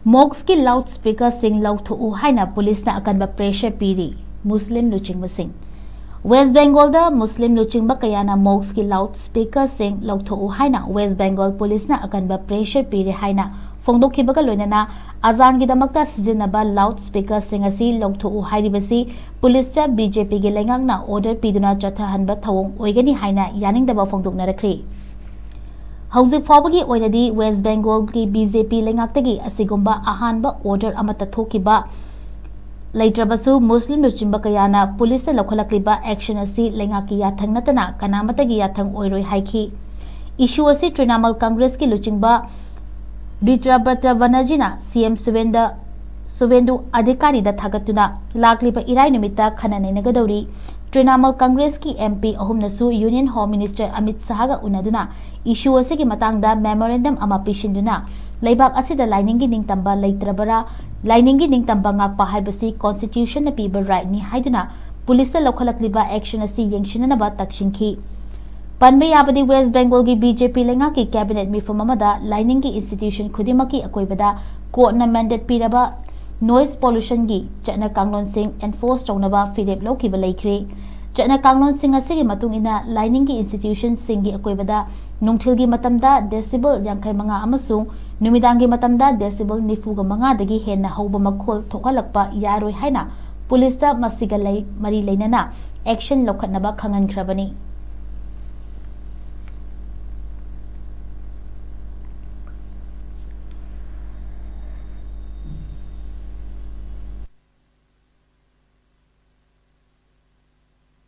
Mosques की loud speaker सिंह लौथोउ हाइना पुलिस ना अकनबा प्रेशर पीरी मुस्लिम लुचिंगबसिंग वेस्ट बेंगल दा मुस्लिम लुचिंगबा कयाना मॉक्स की लाउड स्पीकर सिंह लौथोउ हाइना वेस्ट बेंगल पुलिस ना अकनबा प्रेशर पीरी हाइना फोंदोखिबगा लोइनना अजान की दमकता सिजनबा लाउड स्पीकर सिंह असि लौथोउ हाइरिबसि पुलिस चा बीजेपी के लेंगांगना ऑर्डर पीदुना चथहनबा थवोंग ओइगनी हाइना यानिंगदबा फोंदोकनरखरि हौजिक फाउबगी ओइनदी वेस्ट बेंगल की बीजेपी लेंगाक्तगी असिगुंबा अहानबा ऑर्डर अमता थोकिबा लेट्रबसु मुस्लिम लुचिंबा कयाना पुलिस ने लौखलक्लिबा एक्शन असि लेंगाकी याथंग नतना कनामतगी याथंग ओइरोय हाइखि इशू असि तृणमूल कांग्रेस की लुचिंबा रिट्राबत्र बनर्जीना सीएम सुवेंदु अधिकारी दा थागतुना लाक्लिबा इराय निमित्ता खननैनगदौरी तृणमूल कांग्रेस की एमपी अहुमनसु यूनियन होम मिनिस्टर अमित शाहगा उनदुना इशू असिगी मतंगदा मेमोरेंडम अमा पिशिंदुना लेबाक असिदा लाइनिंगी निंगतंबा लेत्रबरा लाइनिंगी निंगतंबा ngakpa haibasi constitution na piba right ni haiduna police लौखलक्लिबा एक्शन असि येंगशिननबा तकशिंखि पनबे याबदी वेस्ट बेंगल की बीजेपी लेंगा की कैबिनेट मिफम अमदा लाइनिंग की institution खुदिमकी अकोइबदा कोर्टना mandate Pirba noise pollution की चना कांगलोन सिंह एनफोर्स तौनबा फिरेप लौखिबा लेख्रे चना कांगलोन सिंह असिगी मतुंगिना लाइनिंग की इंस्टीट्यूशन सिंगी अकोइबदा नुंगथिलगी मतमदा डेसिबल 55 अमसुंग नुमिदांगी मतमदा डेसिबल 95 दगी हेन्ना हौबा मखोल थोखलक्पा यारोय हाइना पुलिस मरी लेनना एक्शन लौखनबा खंगनख्रबनी।